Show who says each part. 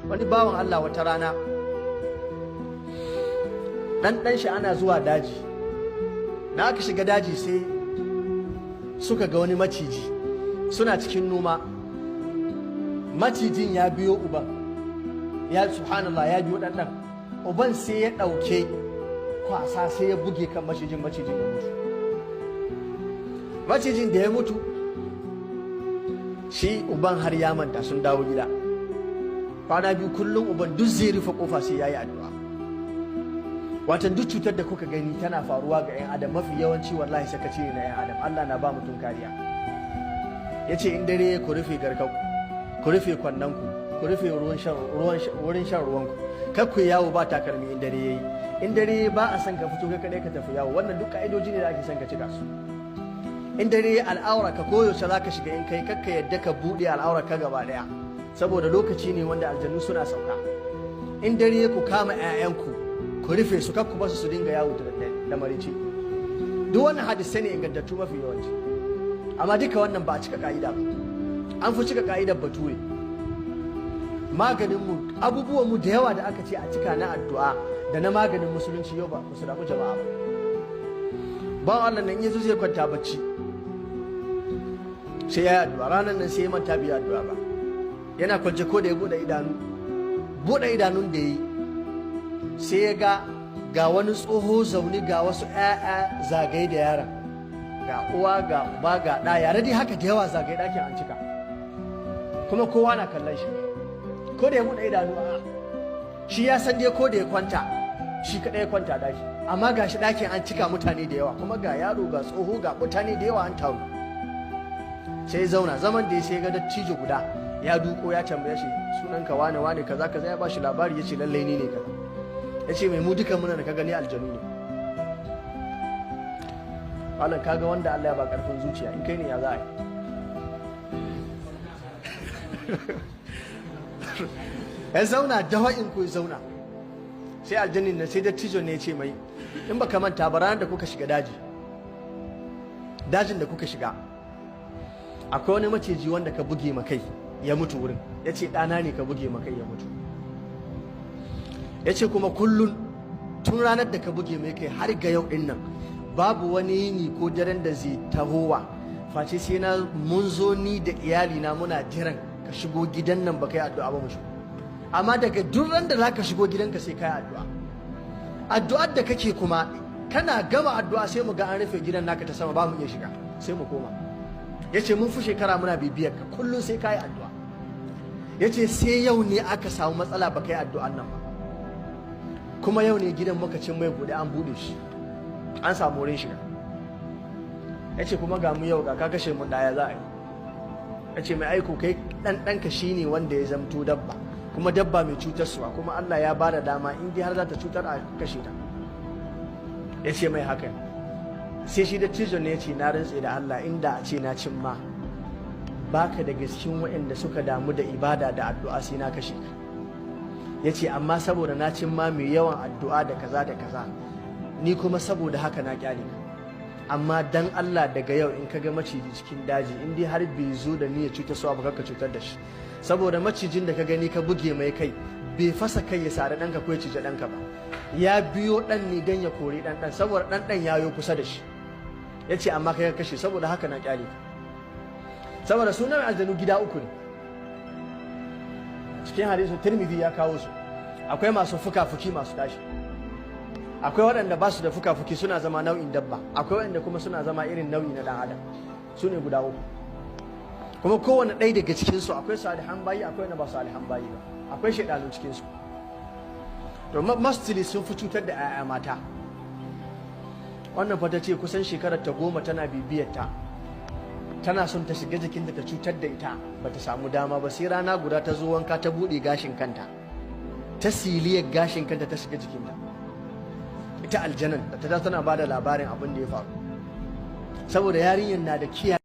Speaker 1: wani bawan Allah wata rana dan shi ana zuwa daji, na aka shiga daji sai suka ga wani maciji suna cikin noma. Macijin ya biyo uban, ya subhanallah, ya biyo dan uban sai ya ɗauke kwasa sai ya buge kan macijin ya mutu. Macijin da ya mutu shi uban har ya manta, sun dawo gida kwana biyu, kullum uban duk zai rufe kofa sai yayi addu'a. Watan duk cutar da kuka gani tana faruwa ga 'yan adam, mafi yawanci wallahi sakaci ne na 'yan adam. Allah na ba mutum kariya. Yace in dare ku rufe garkanku, ku rufe kwannanku, ku rufe wurin shan ruwanku, kar ku yawo ba takalmi in dare yayi. In dare ba a san ka fito kai kadai ka tafi yawo, wannan duk ka'idoji ne da ake son ka cika su. In dare al'aura ka koyaushe za ka shiga, in kai kakka yadda ka buɗe al'aura ka gaba ɗaya, saboda lokaci ne wanda aljannu suna sauka. In dare ku kama 'ya'yanku ku rufe su, kakku basu su dinga yawo da marici. Duk wannan hadisai ne ingantattu mafi yawanci, amma duka wannan ba a cika ka'ida ba. An fi cika ka'idar bature. Maganinmu, abubuwanmu da yawa da aka ce a cika na addu'a da na maganin musulunci yau ba su damu jama'a ba. Bawan Allah nan yanzu zai kwanta bacci sai ya yi addu'a, ranar nan sai ya manta bai addu'a ba. Yana kwance ko da ya buɗe idanun da ya yi sai ya ga wani tsoho zaune, ga wasu 'ya'ya zagaye da yaran, ga uwa ga uba ga ɗa, yare dai haka da yawa zagaye ɗakin an cika, kuma kowa na kallon shi. Ko da ya buɗe idanu shi ya san dai ko da ya kwanta shi kaɗai ya kwanta ɗaki, amma ga shi ɗakin an cika mutane da yawa, kuma ga yaro ga tsoho ga mutane da yawa an taru. Sai zauna zaman da ya sai ga dattijo guda ya duko ya tambaye shi, sunanka wane wane kaza kaza, ya ba shi labari, ya ce lallai ni ne kaza. Ya ce mai mu duka muna da ka gani aljanu ne. Malam kaga wanda Allah ya ba karfin zuciya, in kai ne ya za a yi? Ya zauna dawa'in ko ya zauna, sai aljannin na sai dattijo ne ya ce mai, in baka manta ba ranar da kuka shiga dajin da kuka shiga akwai wani maciji wanda ka buge makai ya mutu wurin. Ya ce ɗana ne ka buge makai ya mutu. Ya ce kuma kullum tun ranar da ka buge mai kai har ga yau ɗin nan babu wani yini ko daren da zai tahowa face sai mun zo ni da iyalina muna jiran ka shigo gidan nan ba kai addu'a ba mu shigo. Amma daga duk ran da zaka shigo gidanka sai kai addu'a. Addu'ar da kake kuma kana gama addu'a sai mu ga an rufe gidan naka ta sama, ba mu iya shiga, sai mu koma. Yace mun fi shekara muna bibiyar ka, kullum sai kai addu'a. Yace sai yau ne aka samu matsala ba kai addu'an nan ba, kuma yau ne gidan muka cin mai bude, an bude shi, an samu wurin shiga. Yace kuma ga mu yau ga ka kashe mun daya za a yi. Yace mai aiko kai ɗanka shine wanda ya zamto dabba, kuma dabba mai cutarwa, kuma Allah ya bada dama in dai har za ta cutar a kashe ta. Ya ce mai haka. Sai shi da tijon ne ya ce na rantse da Allah, inda a ce na cin ma baka daga cikin waɗanda suka damu da ibada da addu'a sai na kashe ka. Ya ce amma saboda na cin ma mai yawan addu'a da kaza da kaza, ni kuma saboda haka na kyale ka. Amma dan Allah daga yau in kaga maciji cikin daji, in dai har bai zo da niyyar cutarwa ba ka cutar da shi, saboda macijin da ka gani ka buge mai kai bai fasa kai ya sare ɗanka ko ya cije ɗanka ba, ya biyo ɗan ne don ya kori ɗan, saboda ɗan ya yo kusa da shi. Ya ce amma kai ka kashe, saboda haka na kyale ka. Saboda sunan aljanu gida uku ne, cikin hadisu Tirmidhi ya kawo su. Akwai masu fuka-fuki masu tashi, akwai waɗanda ba su da fuka-fuki suna zama nau'in dabba, akwai waɗanda kuma suna zama irin nau'i na ɗan adam. Su ne guda uku, kuma kowane ɗaya daga cikinsu akwai salihan bayi, akwai wanda ba salihan bayi ba, akwai shaidanu cikinsu. To mastili sun fi cutar da 'ya'ya mata. Wannan fata ce kusan shekarar ta 10 tana bibiyarta, tana son ta shiga jikinta ta cutar da ita, ba ta samu dama ba. Sai rana guda ta zo wanka ta buɗe gashin kanta, ta siliyar gashin kanta ta shiga jikinta, ita aljanan da ta tana ba da labarin abin da ya faru, saboda yarinyar na da kiyaye